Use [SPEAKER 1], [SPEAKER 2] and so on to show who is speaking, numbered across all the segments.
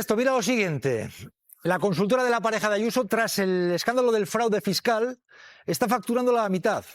[SPEAKER 1] Esto, mira lo siguiente. La consultora de la pareja de Ayuso, tras el escándalo del fraude fiscal, está facturando la mitad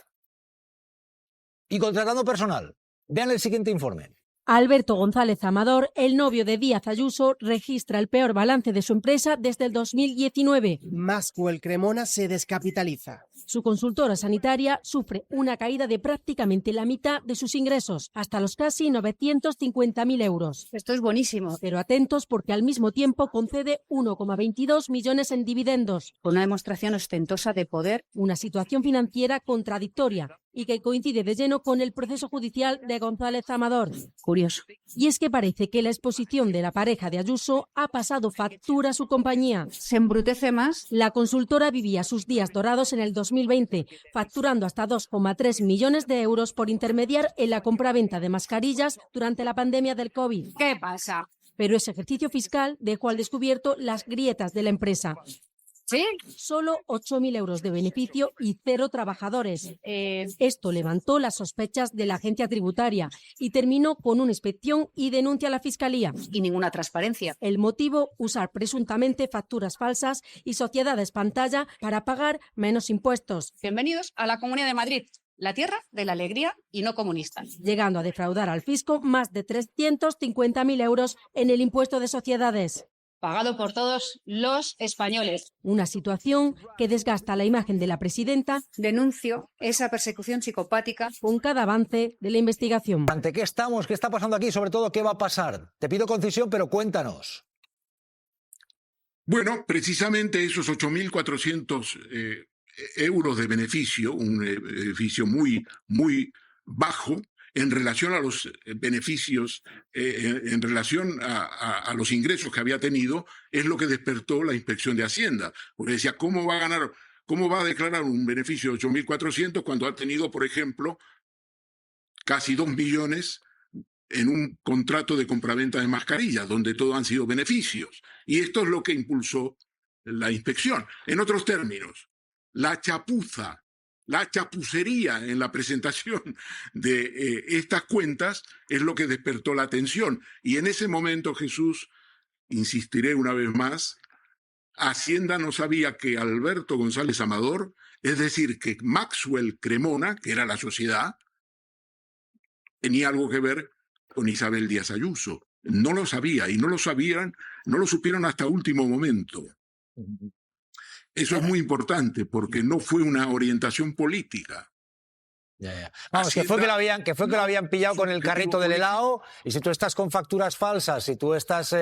[SPEAKER 1] y contratando personal. Vean el siguiente informe.
[SPEAKER 2] Alberto González Amador, el novio de Díaz Ayuso, registra el peor balance de su empresa desde el 2019.
[SPEAKER 3] Maxwell Cremona se descapitaliza.
[SPEAKER 2] Su consultora sanitaria sufre una caída de prácticamente la mitad de sus ingresos, hasta los casi 950.000 euros.
[SPEAKER 4] Esto es buenísimo.
[SPEAKER 2] Pero atentos, porque al mismo tiempo concede 1,22 millones en dividendos.
[SPEAKER 4] Una demostración ostentosa de poder.
[SPEAKER 2] Una situación financiera contradictoria y que coincide de lleno con el proceso judicial de González Amador.
[SPEAKER 4] Curioso.
[SPEAKER 2] Y es que parece que la exposición de la pareja de Ayuso ha pasado factura a su compañía.
[SPEAKER 4] Se embrutece más.
[SPEAKER 2] La consultora vivía sus días dorados en el 2020, facturando hasta 2,3 millones de euros por intermediar en la compraventa de mascarillas durante la pandemia del COVID.
[SPEAKER 4] ¿Qué pasa?
[SPEAKER 2] Pero ese ejercicio fiscal dejó al descubierto las grietas de la empresa.
[SPEAKER 4] ¿Sí?
[SPEAKER 2] Solo 8.000 euros de beneficio y 0 trabajadores. Esto levantó las sospechas de la agencia tributaria y terminó con una inspección y denuncia a la Fiscalía.
[SPEAKER 4] Y ninguna transparencia.
[SPEAKER 2] El motivo, usar presuntamente facturas falsas y sociedades pantalla para pagar menos impuestos.
[SPEAKER 4] Bienvenidos a la Comunidad de Madrid, la tierra de la alegría y no comunista.
[SPEAKER 2] Llegando a defraudar al fisco más de 350.000 euros en el impuesto de sociedades.
[SPEAKER 4] Pagado por todos los españoles.
[SPEAKER 2] Una situación que desgasta la imagen de la presidenta.
[SPEAKER 4] Denuncio esa persecución psicopática
[SPEAKER 2] Con cada avance de la investigación.
[SPEAKER 1] ¿Ante qué estamos? ¿Qué está pasando aquí? Sobre todo, ¿qué va a pasar? Te pido concisión, pero cuéntanos.
[SPEAKER 5] Bueno, precisamente esos 8.400 euros de beneficio, un beneficio muy bajo, en relación a los beneficios, en relación a los ingresos que había tenido, es lo que despertó la Inspección de Hacienda. Porque decía, ¿cómo va a declarar un beneficio de 8.400 cuando ha tenido, por ejemplo, casi 2 millones en un contrato de compraventa de mascarillas, donde todo han sido beneficios? Y esto es lo que impulsó la inspección. En otros términos, la chapucería en la presentación de estas cuentas es lo que despertó la atención. Y en ese momento, Jesús, insistiré una vez más, Hacienda no sabía que Alberto González Amador, es decir, que Maxwell Cremona, que era la sociedad, tenía algo que ver con Isabel Díaz Ayuso. No lo sabía, y no lo supieron hasta último momento. Eso es muy importante, porque no fue una orientación política.
[SPEAKER 1] Ya. Vamos, que fue que lo habían pillado con el carrito del helado, y si tú estás con facturas falsas, si tú estás,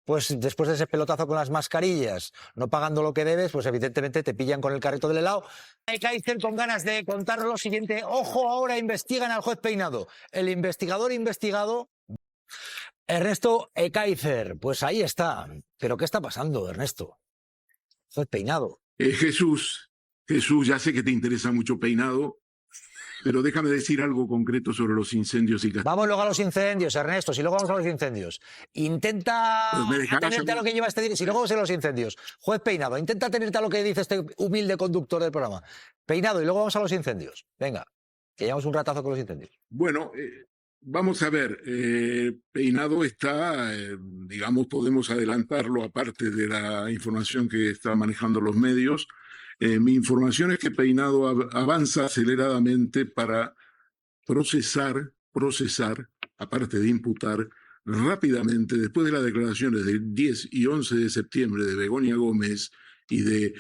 [SPEAKER 1] pues después de ese pelotazo con las mascarillas, no pagando lo que debes, pues evidentemente te pillan con el carrito del helado. Ecaizer con ganas de contaros lo siguiente. Ojo, ahora investigan al juez Peinado. El investigador investigado, Ernesto Ecaizer. Pues ahí está. ¿Pero qué está pasando, Ernesto? Juez Peinado.
[SPEAKER 5] Jesús, ya sé que te interesa mucho Peinado, pero déjame decir algo concreto sobre los incendios y catástrofes.
[SPEAKER 1] Vamos luego a los incendios, Ernesto, si luego vamos a los incendios. Intenta atenerte a lo que lleva este... Si luego vamos a los incendios. Juez Peinado, intenta atenerte a lo que dice este humilde conductor del programa. Peinado, y luego vamos a los incendios. Venga, que llevamos un ratazo con los incendios.
[SPEAKER 5] Bueno, vamos a ver. Peinado está, digamos, podemos adelantarlo, aparte de la información que están manejando los medios. Mi información es que Peinado avanza aceleradamente para procesar, aparte de imputar, rápidamente, después de las declaraciones del 10 y 11 de septiembre de Begoña Gómez y de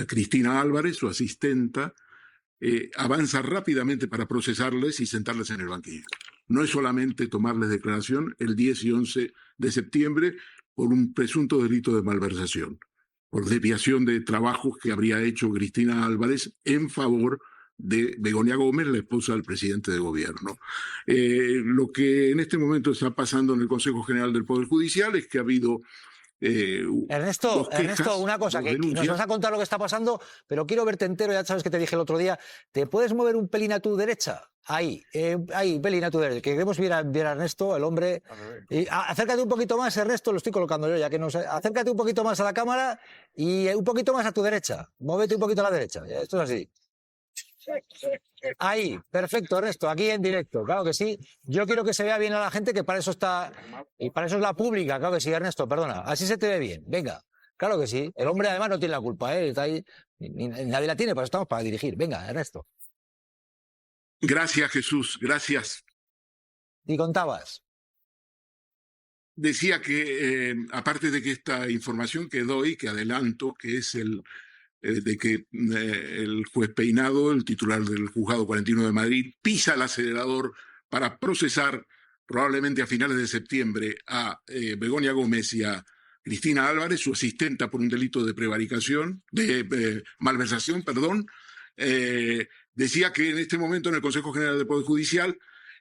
[SPEAKER 5] Cristina Álvarez, su asistenta, avanza rápidamente para procesarles y sentarles en el banquillo. No es solamente tomarles declaración el 10 y 11 de septiembre por un presunto delito de malversación, por desviación de trabajos que habría hecho Cristina Álvarez en favor de Begoña Gómez, la esposa del presidente de gobierno. Lo que en este momento está pasando en el Consejo General del Poder Judicial es que ha habido...
[SPEAKER 1] Ernesto, una cosa, que nos vas a contar lo que está pasando, pero quiero verte entero. Ya sabes que te dije el otro día, ¿te puedes mover un pelín a tu derecha? Ahí, pelín a tu derecha, que queremos ver a Ernesto, el hombre. Y acércate un poquito más, Ernesto, lo estoy colocando yo, ya que no sé. Acércate un poquito más a la cámara y un poquito más a tu derecha. Móvete un poquito a la derecha, esto es así. Ahí, perfecto, Ernesto, aquí en directo, claro que sí. Yo quiero que se vea bien a la gente, que para eso está, y para eso es la pública, claro que sí, Ernesto, perdona. Así se te ve bien, venga, claro que sí. El hombre además no tiene la culpa, está ahí, nadie la tiene, para eso estamos para dirigir. Venga, Ernesto.
[SPEAKER 5] Gracias, Jesús, gracias.
[SPEAKER 1] Y contabas.
[SPEAKER 5] Decía que, aparte de que esta información que doy, que adelanto, que es de que el juez Peinado, el titular del Juzgado 41 de Madrid, pisa el acelerador para procesar probablemente a finales de septiembre a Begoña Gómez y a Cristina Álvarez, su asistenta, por un delito de prevaricación, de malversación, perdón. Decía que en este momento en el Consejo General del Poder Judicial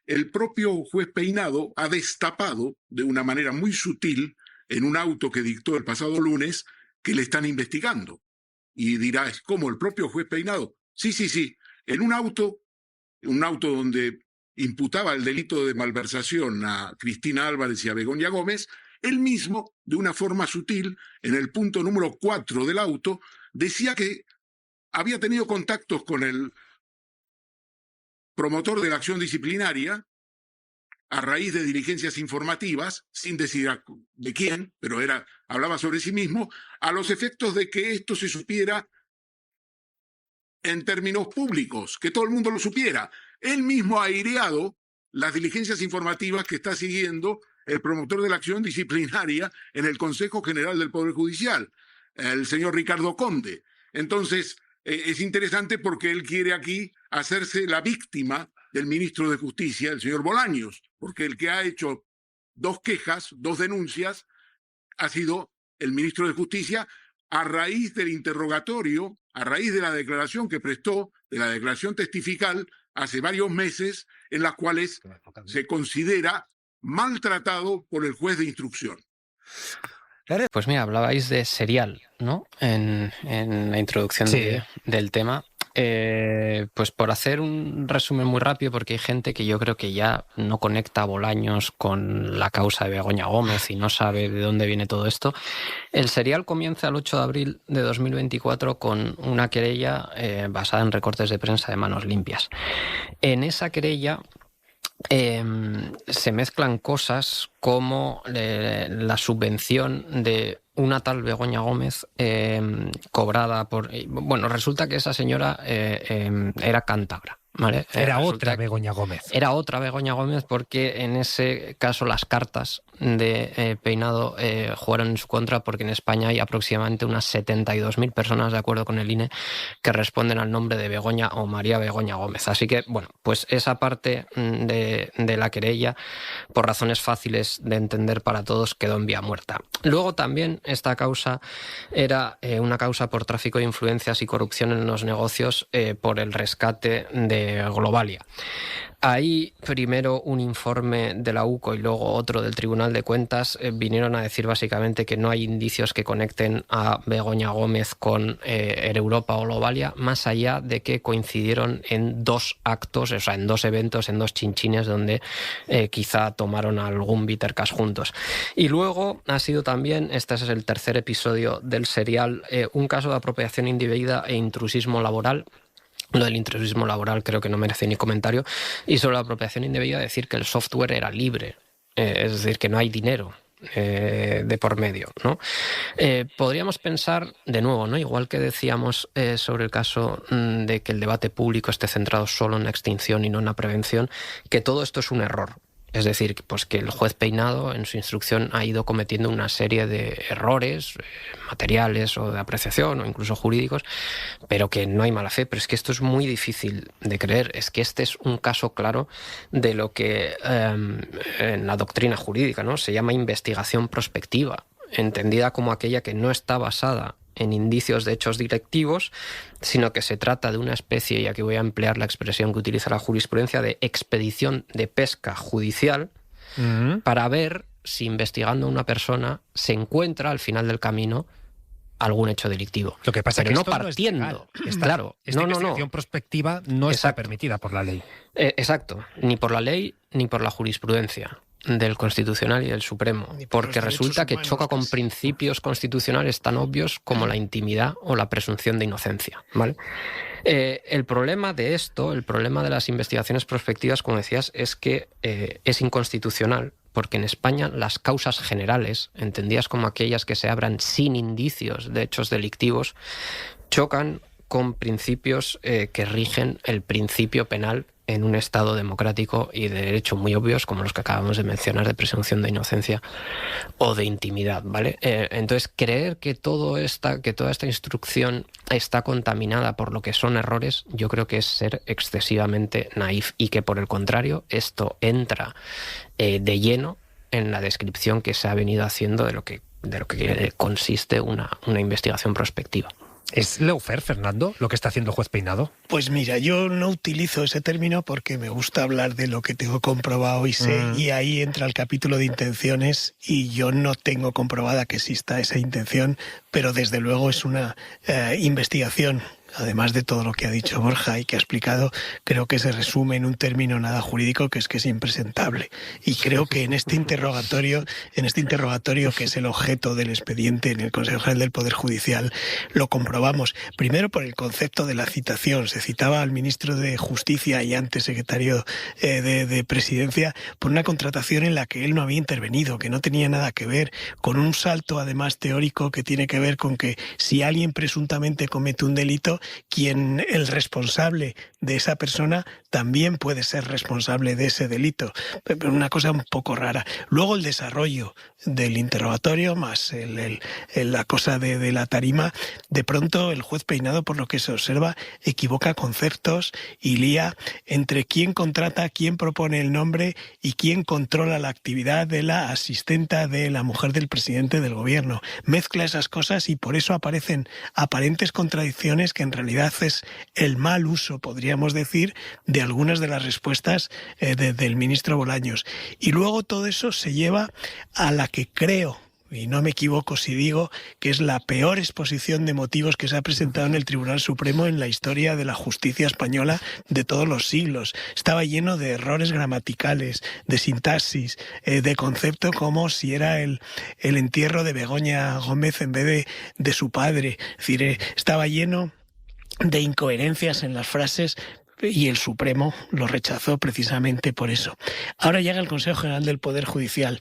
[SPEAKER 5] el propio juez Peinado ha destapado de una manera muy sutil en un auto que dictó el pasado lunes que le están investigando. Y dirá, ¿es como el propio juez Peinado? Sí, en un auto donde imputaba el delito de malversación a Cristina Álvarez y a Begoña Gómez, él mismo, de una forma sutil, en el punto número 4 del auto, decía que había tenido contactos con el promotor de la acción disciplinaria a raíz de diligencias informativas, sin decir de quién, pero hablaba sobre sí mismo, a los efectos de que esto se supiera en términos públicos, que todo el mundo lo supiera. Él mismo ha aireado las diligencias informativas que está siguiendo el promotor de la acción disciplinaria en el Consejo General del Poder Judicial, el señor Ricardo Conde. Entonces, es interesante porque él quiere aquí hacerse la víctima del ministro de Justicia, el señor Bolaños, porque el que ha hecho 2 quejas, 2 denuncias, ha sido el ministro de Justicia a raíz del interrogatorio, a raíz de la declaración que prestó, de la declaración testifical hace varios meses, en las cuales se considera maltratado por el juez de instrucción.
[SPEAKER 6] Pues mira, hablabais de serial, ¿no? En la introducción del tema. Pues por hacer un resumen muy rápido, porque hay gente que yo creo que ya no conecta a Bolaños con la causa de Begoña Gómez y no sabe de dónde viene todo esto. El serial comienza el 8 de abril de 2024 con una querella basada en recortes de prensa de Manos Limpias. En esa querella se mezclan cosas como la subvención de una tal Begoña Gómez cobrada por... Bueno, resulta que esa señora era cántabra, ¿vale?
[SPEAKER 7] Era otra Begoña Gómez.
[SPEAKER 6] Era otra Begoña Gómez porque en ese caso las cartas de Peinado jugaron en su contra, porque en España hay aproximadamente unas 72.000 personas, de acuerdo con el INE, que responden al nombre de Begoña o María Begoña Gómez. Así que, bueno, pues esa parte de la querella, por razones fáciles de entender para todos, quedó en vía muerta. Luego también esta causa era una causa por tráfico de influencias y corrupción en los negocios por el rescate de Globalia. Ahí primero un informe de la UCO y luego otro del Tribunal de Cuentas vinieron a decir básicamente que no hay indicios que conecten a Begoña Gómez con Europa o Globalia, más allá de que coincidieron en 2 actos, o sea, en 2 eventos, en 2 chinchines donde quizá tomaron algún bittercast juntos. Y luego ha sido también, este es el tercer episodio del serial, un caso de apropiación indebida e intrusismo laboral. Lo del intrusismo laboral creo que no merece ni comentario. Y sobre la apropiación indebida, decir que el software era libre, es decir, que no hay dinero de por medio, ¿no? Podríamos pensar, de nuevo, ¿no? Igual que decíamos sobre el caso de que el debate público esté centrado solo en la extinción y no en la prevención, que todo esto es un error. Es decir, pues que el juez Peinado en su instrucción ha ido cometiendo una serie de errores materiales o de apreciación o incluso jurídicos, pero que no hay mala fe. Pero es que esto es muy difícil de creer. Es que este es un caso claro de lo que en la doctrina jurídica, ¿no?, se llama investigación prospectiva, entendida como aquella que no está basada en indicios de hechos directivos, sino que se trata de una especie, y aquí voy a emplear la expresión que utiliza la jurisprudencia, de expedición de pesca judicial, para ver si investigando a una persona se encuentra al final del camino algún hecho delictivo.
[SPEAKER 7] Lo que pasa es que
[SPEAKER 6] no
[SPEAKER 7] esto
[SPEAKER 6] partiendo.
[SPEAKER 7] No es legal.
[SPEAKER 6] Claro,
[SPEAKER 7] esta investigación prospectiva no está permitida por la ley.
[SPEAKER 6] Exacto, ni por la ley ni por la jurisprudencia. del Constitucional y del Supremo, porque resulta que choca con principios constitucionales tan obvios como la intimidad o la presunción de inocencia, ¿vale? El problema de esto, el problema de las investigaciones prospectivas, como decías, es que es inconstitucional, porque en España las causas generales, entendidas como aquellas que se abran sin indicios de hechos delictivos, chocan con principios que rigen el principio penal en un Estado democrático y de derecho muy obvios, como los que acabamos de mencionar, de presunción de inocencia o de intimidad, ¿vale? Entonces, creer que toda esta instrucción está contaminada por lo que son errores, yo creo que es ser excesivamente naif, y que, por el contrario, esto entra de lleno en la descripción que se ha venido haciendo de lo que consiste una investigación prospectiva.
[SPEAKER 7] ¿Es lawfare, Fernando, lo que está haciendo el juez Peinado?
[SPEAKER 8] Pues mira, yo no utilizo ese término porque me gusta hablar de lo que tengo comprobado y sé, y ahí entra el capítulo de intenciones, y yo no tengo comprobada que exista esa intención, pero desde luego es una investigación. Además de todo lo que ha dicho Borja y que ha explicado, creo que se resume en un término nada jurídico, que es impresentable. Y creo que en este interrogatorio que es el objeto del expediente en el Consejo General del Poder Judicial, lo comprobamos. Primero por el concepto de la citación. Se citaba al ministro de Justicia y antes secretario de Presidencia por una contratación en la que él no había intervenido, que no tenía nada que ver, con un salto además teórico que tiene que ver con que si alguien presuntamente comete un delito, el responsable de esa persona también puede ser responsable de ese delito. Pero una cosa un poco rara. Luego el desarrollo del interrogatorio más la cosa de la tarima. De pronto el juez Peinado, por lo que se observa, equivoca conceptos y lía entre quién contrata, quién propone el nombre y quién controla la actividad de la asistenta de la mujer del presidente del gobierno. Mezcla esas cosas y por eso aparecen aparentes contradicciones que en realidad es el mal uso, podríamos decir, de algunas de las respuestas del ministro Bolaños. Y luego todo eso se lleva a la que creo, y no me equivoco si digo, que es la peor exposición de motivos que se ha presentado en el Tribunal Supremo en la historia de la justicia española de todos los siglos. Estaba lleno de errores gramaticales, de sintaxis, de concepto como si era el entierro de Begoña Gómez en vez de su padre. Es decir, estaba lleno de incoherencias en las frases, y el Supremo lo rechazó precisamente por eso. Ahora llega el Consejo General del Poder Judicial.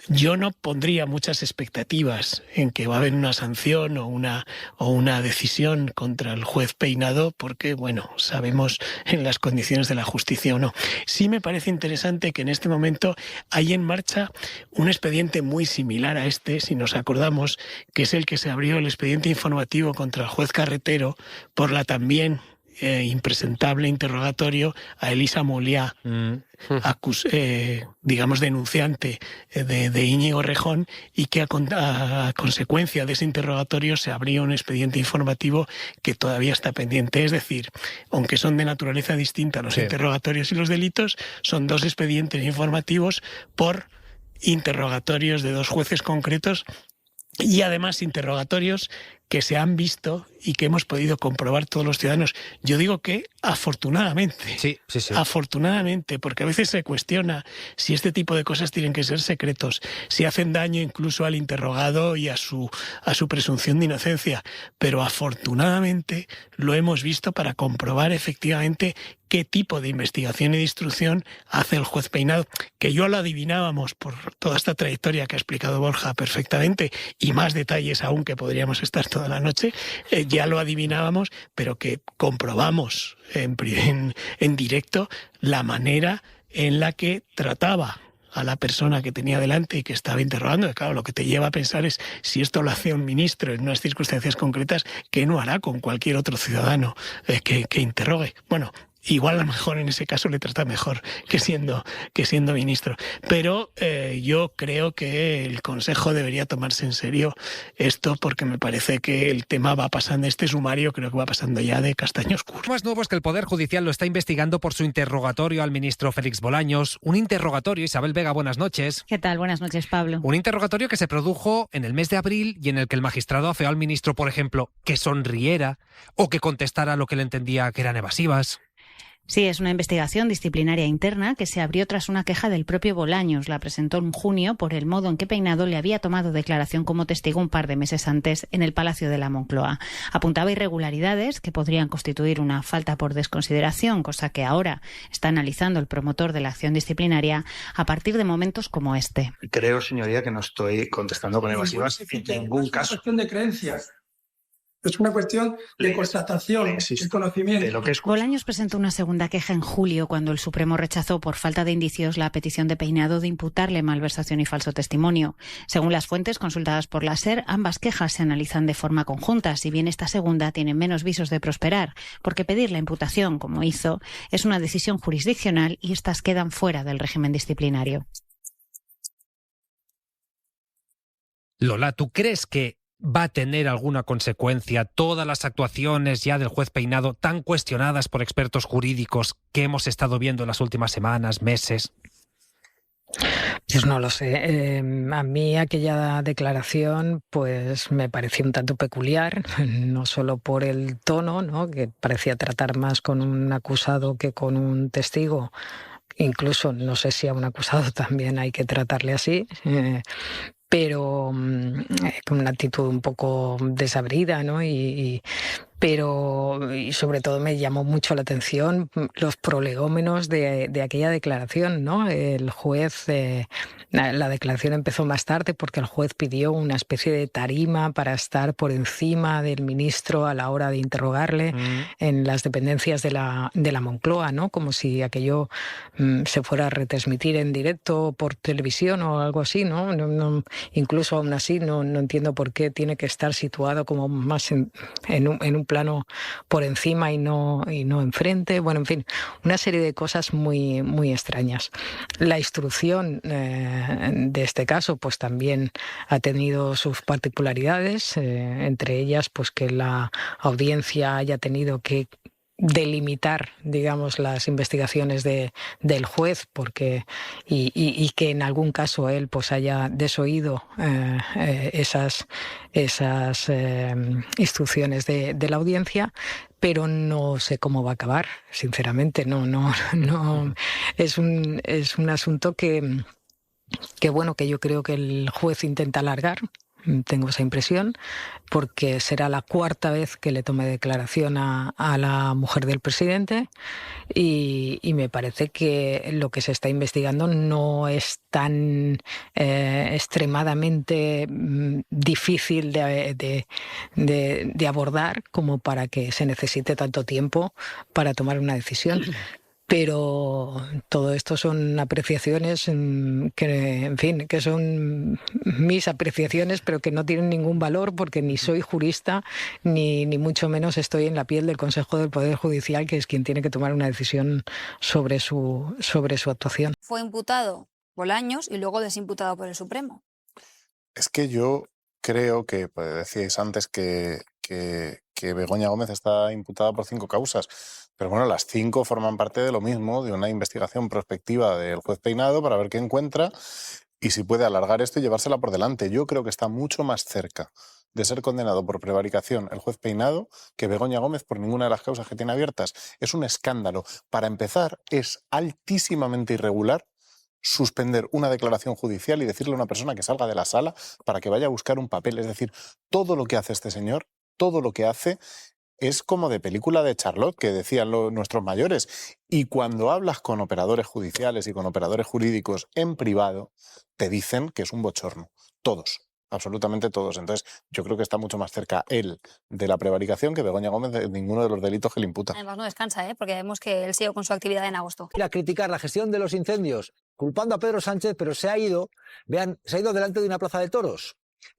[SPEAKER 8] Yo no pondría muchas expectativas en que va a haber una sanción o una decisión contra el juez Peinado, porque, bueno, sabemos en las condiciones de la justicia o no. Sí me parece interesante que en este momento hay en marcha un expediente muy similar a este, si nos acordamos, que es el que se abrió, el expediente informativo contra el juez Carretero por la también impresentable interrogatorio a Elisa Moliá, digamos denunciante de Íñigo Errejón, y que a consecuencia de ese interrogatorio se abrió un expediente informativo que todavía está pendiente. Es decir, aunque son de naturaleza distinta los interrogatorios y los delitos, son dos expedientes informativos por interrogatorios de dos jueces concretos, y además interrogatorios que se han visto y que hemos podido comprobar todos los ciudadanos. Yo digo que afortunadamente, afortunadamente, porque a veces se cuestiona si este tipo de cosas tienen que ser secretos, si hacen daño incluso al interrogado y a su presunción de inocencia, pero afortunadamente lo hemos visto para comprobar efectivamente qué tipo de investigación y de instrucción hace el juez Peinado, que yo lo adivinábamos por toda esta trayectoria que ha explicado Borja perfectamente, y más detalles aún que podríamos estar toda la noche, ya lo adivinábamos, pero que comprobamos en directo la manera en la que trataba a la persona que tenía delante y que estaba interrogando. Y claro, lo que te lleva a pensar es, si esto lo hace un ministro en unas circunstancias concretas, ¿qué no hará con cualquier otro ciudadano que interrogue? Bueno, igual a lo mejor en ese caso le trata mejor que siendo ministro. Pero yo creo que el Consejo debería tomarse en serio esto, porque me parece que el tema va pasando, este sumario creo que va pasando ya de castaño oscuro.
[SPEAKER 7] Lo más nuevo es que el Poder Judicial lo está investigando por su interrogatorio al ministro Félix Bolaños. Un interrogatorio, Isabel Vega, buenas noches.
[SPEAKER 9] ¿Qué tal? Buenas noches, Pablo.
[SPEAKER 7] Un interrogatorio que se produjo en el mes de abril y en el que el magistrado afeó al ministro, por ejemplo, que sonriera o que contestara lo que le entendía que eran evasivas.
[SPEAKER 9] Sí, es una investigación disciplinaria interna que se abrió tras una queja del propio Bolaños. La presentó en junio por el modo en que Peinado le había tomado declaración como testigo un par de meses antes en el Palacio de la Moncloa. Apuntaba irregularidades que podrían constituir una falta por desconsideración, cosa que ahora está analizando el promotor de la acción disciplinaria a partir de momentos como este.
[SPEAKER 10] Creo, señoría, que no estoy contestando con evasivas en ningún caso.
[SPEAKER 11] Es una cuestión de creencias. Es una cuestión de constatación, de conocimiento.
[SPEAKER 10] De lo que es...
[SPEAKER 9] Bolaños presentó una segunda queja en julio cuando el Supremo rechazó por falta de indicios la petición de Peinado de imputarle malversación y falso testimonio. Según las fuentes consultadas por la SER, ambas quejas se analizan de forma conjunta, si bien esta segunda tiene menos visos de prosperar, porque pedir la imputación, como hizo, es una decisión jurisdiccional y estas quedan fuera del régimen disciplinario.
[SPEAKER 7] Lola, ¿tú crees que va a tener alguna consecuencia todas las actuaciones ya del juez Peinado tan cuestionadas por expertos jurídicos que hemos estado viendo en las últimas semanas, meses?
[SPEAKER 12] Pues no lo sé. A mí aquella declaración pues me pareció un tanto peculiar, no solo por el tono, ¿no?, que parecía tratar más con un acusado que con un testigo. Incluso no sé si a un acusado también hay que tratarle así, pero con una actitud un poco desabrida, ¿no? Pero sobre todo me llamó mucho la atención los prolegómenos de aquella declaración, ¿no? El juez, la declaración empezó más tarde porque el juez pidió una especie de tarima para estar por encima del ministro a la hora de interrogarle en las dependencias de la Moncloa, ¿no? Como si aquello se fuera a retransmitir en directo por televisión o algo así, ¿no? Incluso aún así no entiendo por qué tiene que estar situado como más en un plano por encima y no enfrente. Bueno, en fin, una serie de cosas muy, muy extrañas. La instrucción de este caso pues también ha tenido sus particularidades, entre ellas pues que la audiencia haya tenido que delimitar, digamos, las investigaciones del juez, porque y que en algún caso él pues haya desoído esas instrucciones de la audiencia, pero no sé cómo va a acabar, sinceramente. No es un asunto que bueno, que yo creo que el juez intenta alargar. Tengo esa impresión, porque será la cuarta vez que le tome declaración a la mujer del presidente y me parece que lo que se está investigando no es tan extremadamente difícil de abordar como para que se necesite tanto tiempo para tomar una decisión. Pero todo esto son apreciaciones que, en fin, que son mis apreciaciones, pero que no tienen ningún valor porque ni soy jurista ni mucho menos estoy en la piel del Consejo del Poder Judicial, que es quien tiene que tomar una decisión sobre su actuación.
[SPEAKER 13] Fue imputado Bolaños y luego desimputado por el Supremo.
[SPEAKER 14] Es que yo creo que, pues decíais antes que Begoña Gómez está imputada por 5 causas. Pero bueno, las 5 forman parte de lo mismo, de una investigación prospectiva del juez Peinado para ver qué encuentra y si puede alargar esto y llevársela por delante. Yo creo que está mucho más cerca de ser condenado por prevaricación el juez Peinado que Begoña Gómez por ninguna de las causas que tiene abiertas. Es un escándalo. Para empezar, es altísimamente irregular suspender una declaración judicial y decirle a una persona que salga de la sala para que vaya a buscar un papel. Es decir, todo lo que hace este señor, todo lo que hace es como de película de Charlotte, que decían nuestros mayores. Y cuando hablas con operadores judiciales y con operadores jurídicos en privado, te dicen que es un bochorno. Todos, absolutamente todos. Entonces, yo creo que está mucho más cerca él de la prevaricación que Begoña Gómez de ninguno de los delitos que le imputa.
[SPEAKER 13] Además no descansa, porque vemos que él sigue con su actividad en agosto.
[SPEAKER 1] Ir a criticar la gestión de los incendios, culpando a Pedro Sánchez, pero se ha ido delante de una plaza de toros,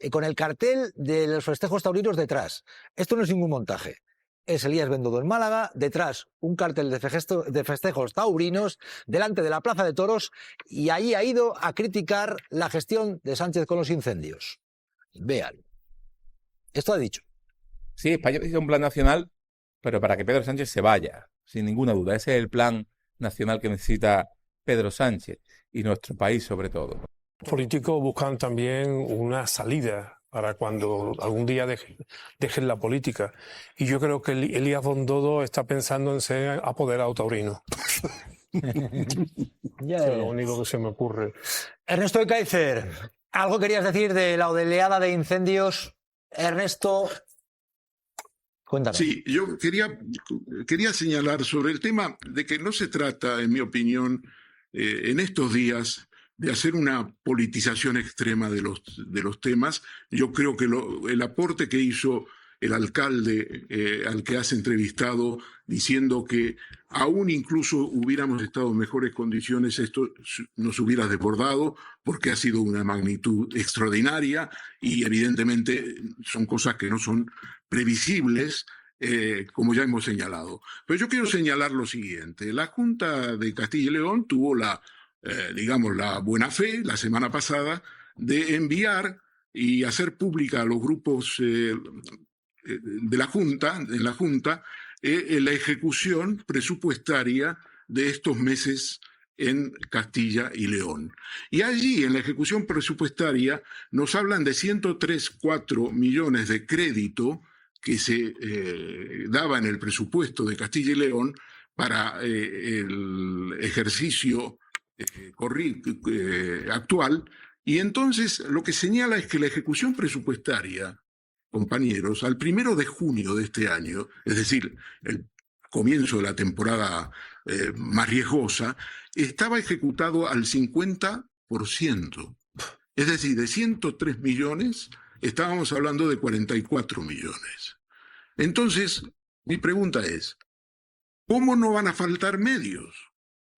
[SPEAKER 1] con el cartel de los festejos taurinos detrás. Esto no es ningún montaje. Es Elías Bendodo en Málaga, detrás un cartel de festejos taurinos, delante de la plaza de toros, y allí ha ido a criticar la gestión de Sánchez con los incendios. Vean. Esto ha dicho.
[SPEAKER 15] Sí, España necesita un plan nacional, pero para que Pedro Sánchez se vaya, sin ninguna duda. Ese es el plan nacional que necesita Pedro Sánchez y nuestro país sobre todo.
[SPEAKER 16] Los políticos buscan también una salida para cuando algún día dejen la política. Y yo creo que Elías Bendodo está pensando en ser apoderado taurino. Es lo único que se me ocurre.
[SPEAKER 1] Ernesto de Kaiser, algo querías decir de la oleada de incendios. Ernesto, cuéntanos.
[SPEAKER 5] Sí, yo quería señalar sobre el tema de que no se trata, en mi opinión, en estos días, de hacer una politización extrema de los temas. Yo creo que el aporte que hizo el alcalde al que has entrevistado, diciendo que aún incluso hubiéramos estado en mejores condiciones, esto nos hubiera desbordado, porque ha sido una magnitud extraordinaria y evidentemente son cosas que no son previsibles, como ya hemos señalado. Pero yo quiero señalar lo siguiente. La Junta de Castilla y León tuvo la buena fe la semana pasada de enviar y hacer pública a los grupos de la Junta, la ejecución presupuestaria de estos meses en Castilla y León. Y allí, en la ejecución presupuestaria, nos hablan de 103,4 millones de crédito que se daba en el presupuesto de Castilla y León para el ejercicio actual. Y entonces lo que señala es que la ejecución presupuestaria, compañeros, al 1 de junio de este año, es decir, el comienzo de la temporada más riesgosa, estaba ejecutado al 50%. Es decir, de 103 millones, estábamos hablando de 44 millones. Entonces, mi pregunta es, ¿cómo no van a faltar medios?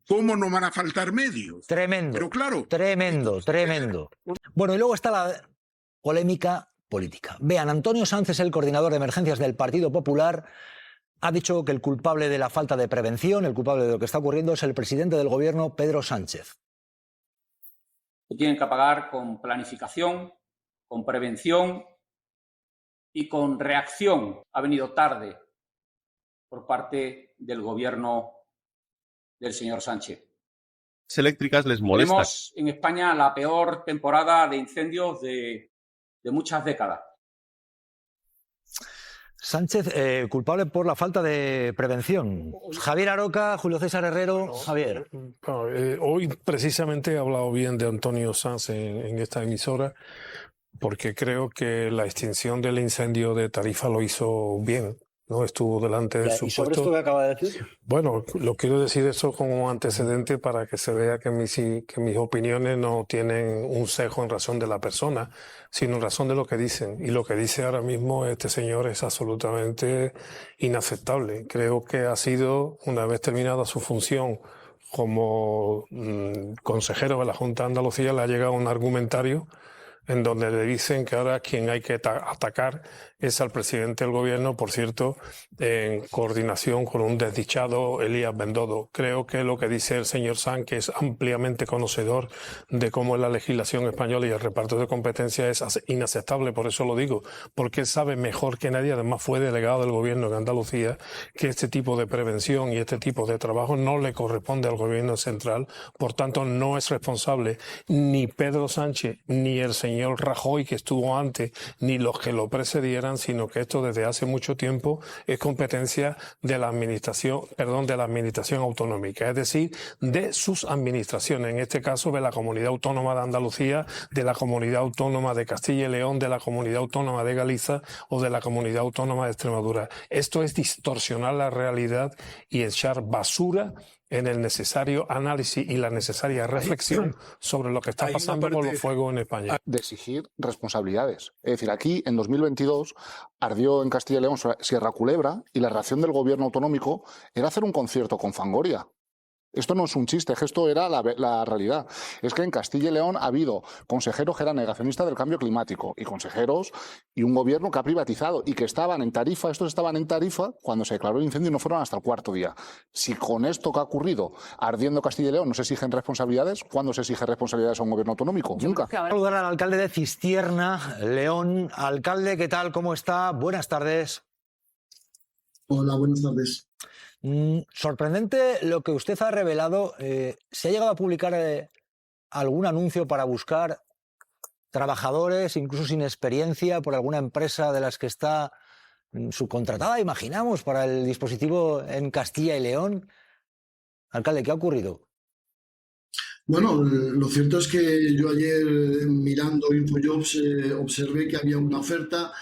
[SPEAKER 5] ¿Cómo no van a faltar medios?
[SPEAKER 1] Tremendo.
[SPEAKER 5] Pero claro.
[SPEAKER 1] Tremendo. Bueno, y luego está la polémica política. Vean, Antonio Sánchez, el coordinador de emergencias del Partido Popular, ha dicho que el culpable de la falta de prevención, el culpable de lo que está ocurriendo, es el presidente del gobierno, Pedro Sánchez.
[SPEAKER 17] Tienen que pagar con planificación, con prevención y con reacción. Ha venido tarde por parte del gobierno del señor Sánchez.
[SPEAKER 18] Las eléctricas les molesta.
[SPEAKER 17] Tenemos en España la peor temporada de incendios de muchas décadas.
[SPEAKER 1] Sánchez, culpable por la falta de prevención. Javier Aroca, Julio César Herrero. Javier.
[SPEAKER 16] Hoy precisamente he hablado bien de Antonio Sanz en esta emisora, porque creo que la extinción del incendio de Tarifa lo hizo bien. No estuvo delante de su
[SPEAKER 1] ¿Y sobre
[SPEAKER 16] puesto.
[SPEAKER 1] esto que acaba de decir?
[SPEAKER 16] Bueno, lo quiero decir eso como antecedente para que se vea que mis opiniones no tienen un sesgo en razón de la persona, sino en razón de lo que dicen. Y lo que dice ahora mismo este señor es absolutamente inaceptable. Creo que ha sido, una vez terminada su función como consejero de la Junta de Andalucía, le ha llegado un argumentario en donde le dicen que ahora quien hay que atacar es al presidente del gobierno, por cierto, en coordinación con un desdichado Elías Bendodo. Creo que lo que dice el señor Sanz, que es ampliamente conocedor de cómo es la legislación española y el reparto de competencias, es inaceptable. Por eso lo digo, porque él sabe mejor que nadie, además fue delegado del gobierno de Andalucía, que este tipo de prevención y este tipo de trabajo no le corresponde al gobierno central. Por tanto, no es responsable ni Pedro Sánchez ni el señor Rajoy, que estuvo antes, ni los que lo precedieran, sino que esto desde hace mucho tiempo es competencia de la administración autonómica, es decir, de sus administraciones, en este caso de la Comunidad Autónoma de Andalucía, de la Comunidad Autónoma de Castilla y León, de la Comunidad Autónoma de Galicia o de la Comunidad Autónoma de Extremadura. Esto es distorsionar la realidad y echar basura en el necesario análisis y la necesaria reflexión sobre lo que está pasando con los fuegos en España.
[SPEAKER 19] De exigir responsabilidades. Es decir, aquí en 2022 ardió en Castilla y León Sierra Culebra y la reacción del gobierno autonómico era hacer un concierto con Fangoria. Esto no es un chiste, esto era la realidad. Es que en Castilla y León ha habido consejeros que eran negacionistas del cambio climático y consejeros y un gobierno que ha privatizado y que estaban en Tarifa. Estos estaban en Tarifa cuando se declaró el incendio y no fueron hasta el cuarto día. Si con esto que ha ocurrido, ardiendo Castilla y León, no se exigen responsabilidades, ¿cuándo se exige responsabilidades a un gobierno autonómico? Nunca.
[SPEAKER 1] Saludar al alcalde de Cistierna, León. Alcalde, ¿qué tal? ¿Cómo está? Buenas tardes.
[SPEAKER 20] Hola, buenas tardes.
[SPEAKER 1] Sorprendente lo que usted ha revelado. ¿Se ha llegado a publicar algún anuncio para buscar trabajadores, incluso sin experiencia, por alguna empresa de las que está subcontratada, imaginamos, para el dispositivo en Castilla y León. Alcalde, ¿qué ha ocurrido?
[SPEAKER 20] Bueno, lo cierto es que yo ayer mirando Infojobs observé que había una oferta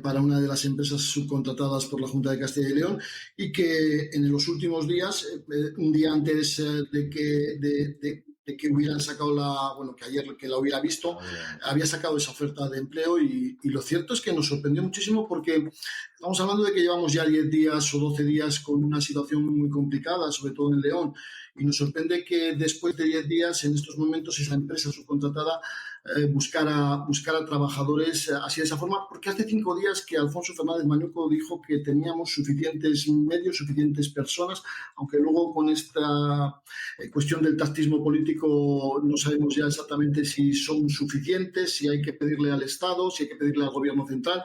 [SPEAKER 20] para una de las empresas subcontratadas por la Junta de Castilla y León y que en los últimos días, un día antes de que hubieran sacado que ayer que la hubiera visto, había sacado esa oferta de empleo y lo cierto es que nos sorprendió muchísimo porque estamos hablando de que llevamos ya 10 días o 12 días con una situación muy complicada, sobre todo en León, y nos sorprende que después de 10 días, en estos momentos, esa empresa subcontratada buscara trabajadores así de esa forma, porque hace 5 días que Alfonso Fernández Mañuco dijo que teníamos suficientes medios, suficientes personas, aunque luego con esta cuestión del tactismo político no sabemos ya exactamente si son suficientes, si hay que pedirle al Estado, si hay que pedirle al Gobierno central.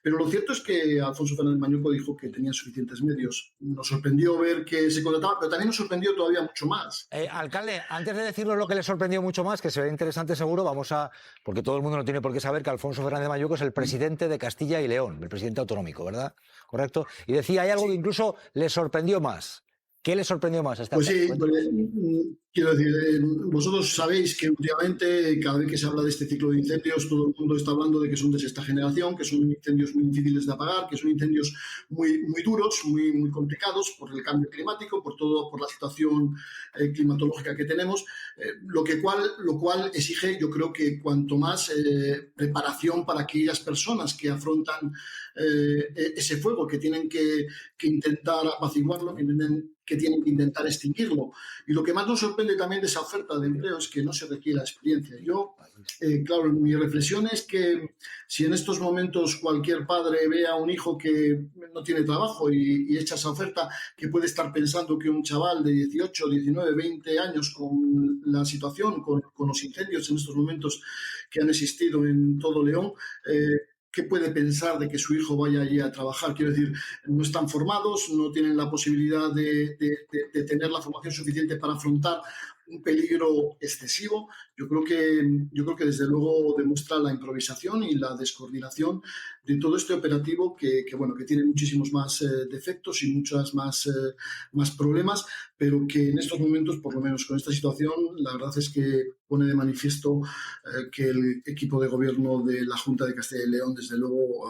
[SPEAKER 20] Pero lo cierto es que Alfonso Fernández Mañuco dijo que tenía suficientes medios. Nos sorprendió ver que se contrataba, pero también nos sorprendió todavía mucho más.
[SPEAKER 1] Alcalde, antes de decirnos lo que le sorprendió mucho más, que se ve interesante seguro, porque todo el mundo no tiene por qué saber que Alfonso Fernández Mañuco es el presidente de Castilla y León, el presidente autonómico, ¿verdad? ¿Correcto? Y decía, hay algo que incluso le sorprendió más. ¿Qué le sorprendió más a esta
[SPEAKER 20] Pues sí, quiero decir, vosotros sabéis que últimamente, cada vez que se habla de este ciclo de incendios, todo el mundo está hablando de que son de sexta generación, que son incendios muy difíciles de apagar, que son incendios muy duros, muy complicados por el cambio climático, por la situación climatológica que tenemos, lo cual exige, yo creo que cuanto más preparación para aquellas personas que afrontan ese fuego, que tienen que intentar apaciguarlo, que tienen que intentar extinguirlo. Y lo que más nos sorprende también de esa oferta de empleo es que no se requiere experiencia. Yo, claro, mi reflexión es que si en estos momentos cualquier padre ve a un hijo que no tiene trabajo y echa esa oferta, que puede estar pensando que un chaval de 18, 19, 20 años con la situación, con los incendios en estos momentos que han existido en todo León, ¿qué puede pensar de que su hijo vaya allí a trabajar? Quiero decir, no están formados, no tienen la posibilidad de tener la formación suficiente para afrontar un peligro excesivo. Yo creo que desde luego demuestra la improvisación y la descoordinación de todo este operativo que tiene muchísimos más defectos y muchos más problemas, pero que en estos momentos, por lo menos con esta situación, la verdad es que pone de manifiesto que el equipo de gobierno de la Junta de Castilla y León, desde luego,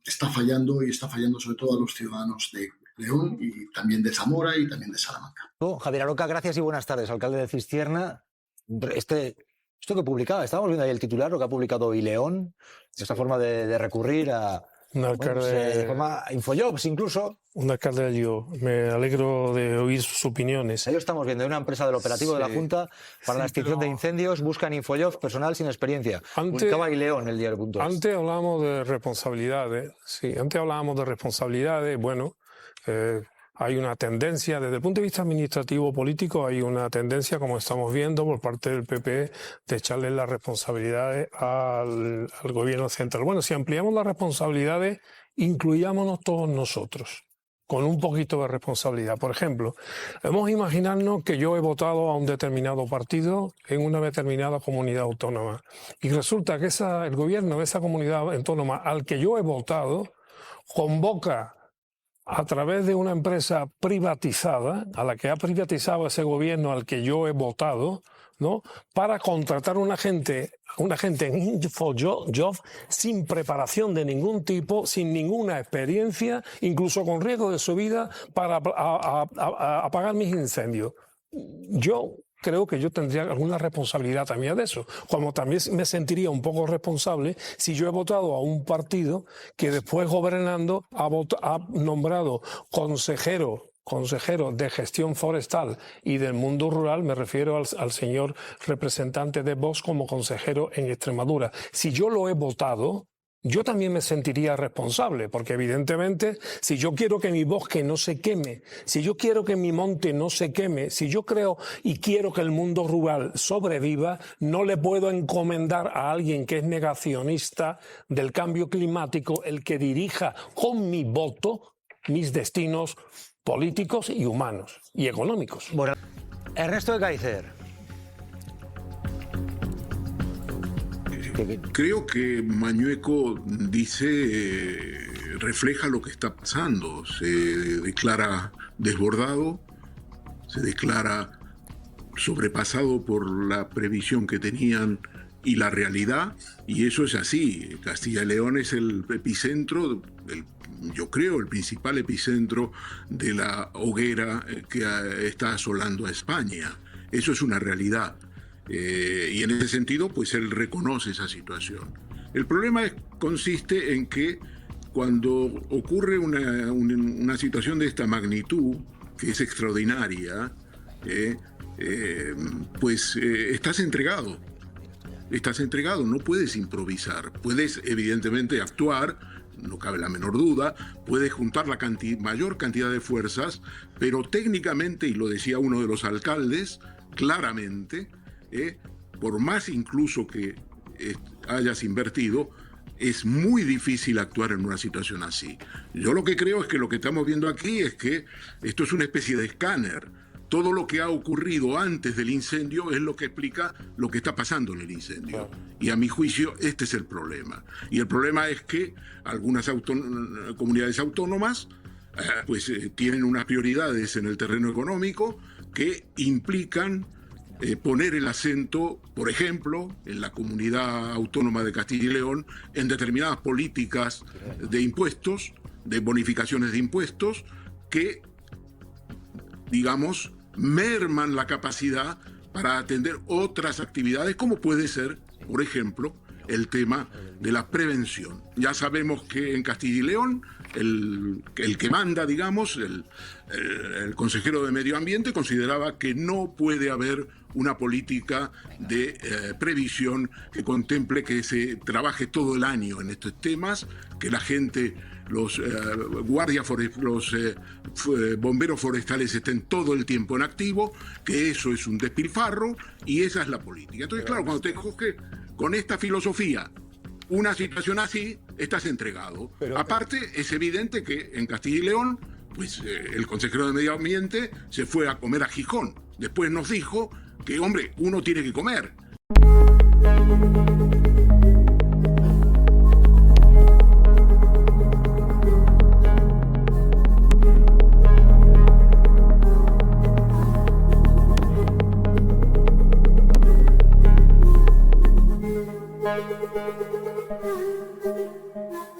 [SPEAKER 20] está fallando y está fallando sobre todo a los ciudadanos de León y también de Zamora y también de Salamanca.
[SPEAKER 1] Javier Aroca, gracias y buenas tardes, alcalde de Cistierna. Esto que publicaba, estábamos viendo ahí el titular, lo que ha publicado hoy León, esta forma de recurrir a Infojobs incluso.
[SPEAKER 16] Un alcalde yo me alegro de oír sus opiniones.
[SPEAKER 1] Ahí lo estamos viendo, una empresa del operativo de la Junta para la extinción de incendios, buscan Infojobs personal sin experiencia. Publicaba y León el diario.es.
[SPEAKER 16] Antes hablábamos de responsabilidades, bueno, hay una tendencia, desde el punto de vista administrativo político, hay una tendencia, como estamos viendo, por parte del PP, de echarle las responsabilidades al gobierno central. Bueno, si ampliamos las responsabilidades, incluyámonos todos nosotros, con un poquito de responsabilidad. Por ejemplo, vamos a imaginarnos que yo he votado a un determinado partido en una determinada comunidad autónoma y resulta que el gobierno de esa comunidad autónoma al que yo he votado convoca a través de una empresa privatizada, a la que ha privatizado ese gobierno al que yo he votado, ¿no?, para contratar una gente en Infojobs sin preparación de ningún tipo, sin ninguna experiencia, incluso con riesgo de su vida, para apagar mis incendios. Yo creo que yo tendría alguna responsabilidad también de eso, como también me sentiría un poco responsable si yo he votado a un partido que después gobernando ha nombrado consejero de gestión forestal y del mundo rural, me refiero al señor representante de Vox como consejero en Extremadura. Si yo lo he votado, yo también me sentiría responsable, porque evidentemente si yo quiero que mi bosque no se queme, si yo quiero que mi monte no se queme, si yo creo y quiero que el mundo rural sobreviva, no le puedo encomendar a alguien que es negacionista del cambio climático el que dirija con mi voto mis destinos políticos y humanos y económicos.
[SPEAKER 1] Bueno, Ernesto de Caicer.
[SPEAKER 5] Creo que Mañueco refleja lo que está pasando. Se declara desbordado, se declara sobrepasado por la previsión que tenían y la realidad, y eso es así. Castilla y León es el epicentro, yo creo, el principal epicentro de la hoguera que está asolando a España. Eso es una realidad. Y en ese sentido, pues él reconoce esa situación. El problema consiste en que cuando ocurre una situación de esta magnitud, que es extraordinaria, pues estás entregado. Estás entregado, no puedes improvisar. Puedes, evidentemente, actuar, no cabe la menor duda, puedes juntar la mayor cantidad de fuerzas, pero técnicamente, y lo decía uno de los alcaldes, claramente, por más incluso que hayas invertido, es muy difícil actuar en una situación así. Yo lo que creo es que lo que estamos viendo aquí es que esto es una especie de escáner. Todo lo que ha ocurrido antes del incendio es lo que explica lo que está pasando en el incendio. Y a mi juicio este es el problema. Y el problema es que algunas comunidades autónomas pues tienen unas prioridades en el terreno económico que implican poner el acento, por ejemplo, en la comunidad autónoma de Castilla y León, en determinadas políticas de impuestos, de bonificaciones de impuestos, que, digamos, merman la capacidad para atender otras actividades, como puede ser, por ejemplo, el tema de la prevención. Ya sabemos que en Castilla y León el que manda, digamos, el consejero de Medio Ambiente consideraba que no puede haber una política de previsión que contemple que se trabaje todo el año en estos temas, que la gente, los bomberos forestales estén todo el tiempo en activo, que eso es un despilfarro y esa es la política. Entonces, claro, cuando te coges con esta filosofía una situación así, estás entregado. Aparte, es evidente que en Castilla y León, pues el consejero de Medio Ambiente se fue a comer a Gijón. Después nos dijo que, hombre, uno tiene que comer.
[SPEAKER 21] Thank you.